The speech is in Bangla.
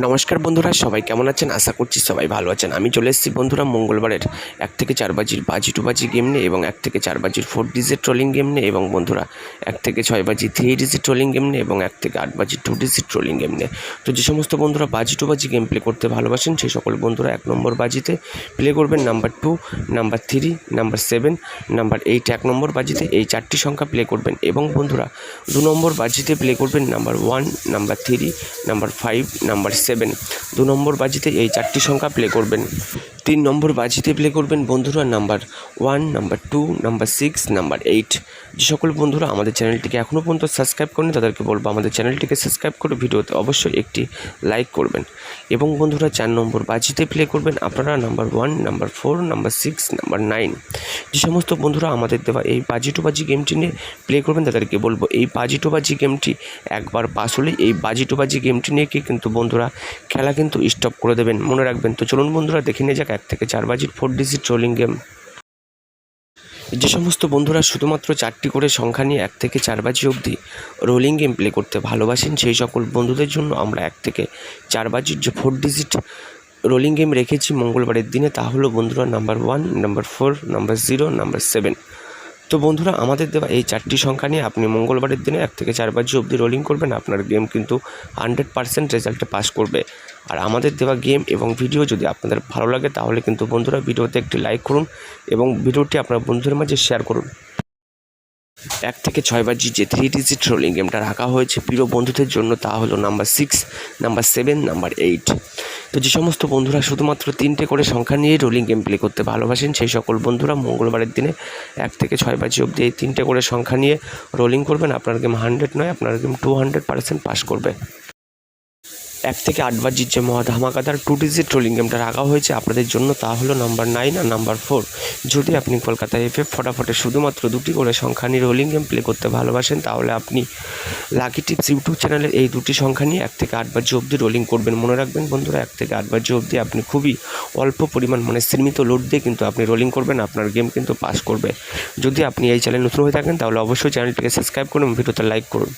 নমস্কার বন্ধুরা, সবাই কেমন আছেন? আশা করছি সবাই ভালো আছেন। আমি চলে এসেছি বন্ধুরা মঙ্গলবারের 1 থেকে 4 বাজির বাজি টু বাজি গেম নিয়ে এবং 1 থেকে 4 বাজির 4 ডিজিট ট্রোলিং গেম নিয়ে এবং বন্ধুরা 1 থেকে 6 বাজি 3 ডিজিট ট্রোলিং গেম নিয়ে এবং 1 থেকে 8 বাজি 2 ডিজিট ট্রোলিং গেম নিয়ে। তো যে সমস্ত বন্ধুরা বাজি টু বাজি গেম প্লে করতে ভালোবাসেন সেই সকল বন্ধুরা 1 নম্বর বাজিতে প্লে করবেন নাম্বার 2, নাম্বার 3, নাম্বার 7, নাম্বার 8 1 নম্বর বাজিতে এই 4টি সংখ্যা প্লে করবেন এবং বন্ধুরা 2 নম্বর বাজিতে প্লে করবেন নাম্বার 1, নাম্বার 3, নাম্বার 5, নাম্বার 7। 2 নম্বর বাজিতে এই 4টি সংখ্যা প্লে করবেন। 3 নম্বর বাজিতে প্লে করবেন বন্ধুরা নাম্বার 1, নাম্বার 2, নাম্বার 6, নাম্বার 8। যে সকল বন্ধুরা আমাদের চ্যানেলটিকে এখনও পর্যন্ত সাবস্ক্রাইব করেনি তাদেরকে বলবো আমাদের চ্যানেলটিকে সাবস্ক্রাইব করে ভিডিওতে অবশ্যই একটি লাইক করবেন এবং বন্ধুরা 4 নম্বর বাজিতে প্লে করবেন আপনারা নাম্বার 1, নাম্বার 4, নাম্বার 6, নাম্বার 9। যে সমস্ত বন্ধুরা আমাদের দেওয়া এই বাজি টু বাজি গেমটি নিয়ে প্লে করবেন তাদেরকে বলবো এই বাজি টু বাজি গেমটি একবার পাস হলেই এই বাজি টু বাজি গেমটি নিয়ে কিন্তু বন্ধুরা খেলা কিন্তু স্টপ করে দেবেন, মনে রাখবেন। তো চলুন বন্ধুরা দেখে নিয়ে যাক 1 থেকে 4 বাজির 4 ডিজিট ট্রোলিং গেম। যে সমস্ত বন্ধুরা শুধুমাত্র 4টি করে সংখ্যা নিয়ে 1 থেকে 4 বাজি অবধি রোলিং গেম প্লে করতে ভালোবাসেন সেই সকল বন্ধুদের জন্য আমরা 1 থেকে 4 বাজির যে 4 ডিজিট রোলিং গেম রেখেছি মঙ্গলবারের দিনে তা হলো বন্ধুরা নাম্বার 1, নাম্বার 4, নাম্বার 0, নাম্বার 7। তো বন্ধুরা আমাদের দেওয়া এই 4টি সংখ্যা নিয়ে আপনি মঙ্গলবারের দিনে 1 থেকে 4 বাজি অবধি রোলিং করবেন, আপনার গেম কিন্তু 100% রেজাল্টে পাস করবে। আর আমাদের দেওয়া গেম এবং ভিডিও যদি আপনাদের ভালো লাগে তাহলে কিন্তু বন্ধুরা ভিডিওতে একটি লাইক করুন এবং ভিডিওটি আপনার বন্ধুদের মাঝে শেয়ার করুন। 1 থেকে 6 বাজি যে 3 ডিজিট রোলিং গেমটা রাখা হয়েছে প্রিয় বন্ধুদের জন্য তা হলো নাম্বার 6, নাম্বার 7, নাম্বার 8। তো যে সমস্ত বন্ধুরা শুধুমাত্র 3টে করে সংখ্যা নিয়ে রোলিং গেম প্লে করতে ভালোবাসেন সেই সকল বন্ধুরা মঙ্গলবারের দিনে 1 থেকে 6 বাজি অবধি এই 3টে করে সংখ্যা নিয়ে রোলিং করবেন, আপনার গেম 100 নয় আপনার গেম 200% পাস করবে। 1 থেকে 8 বাজির যে মহা ধামাকাদার 2 ডিজিট ট্রোলিং গেমটা রাখা হয়েছে আপনাদের জন্য তা হলো নাম্বার 9 আর নাম্বার 4। যদি আপনি কলকাতা এফএফ ফটাফটে শুধুমাত্র 2টি করে সংখ্যা নিয়ে রোলিং গেম প্লে করতে ভালোবাসেন তাহলে আপনি লাকি টিপস ইউটিউব চ্যানেলের এই 2টি সংখ্যা নিয়ে 1 থেকে 8 বাজি অবধি রোলিং করবেন। মনে রাখবেন বন্ধুরা 1 থেকে 8 বাজি অবধি আপনি খুবই অল্প পরিমাণ সীমিত লোড দিয়ে কিন্তু আপনি রোলিং করবেন, আপনার গেম কিন্তু পাস করবে। যদি আপনি এই চ্যানেল নতুন হয়ে থাকেন তাহলে অবশ্যই চ্যানেলটিকে সাবস্ক্রাইব করুন, ভিডিওতে লাইক করুন।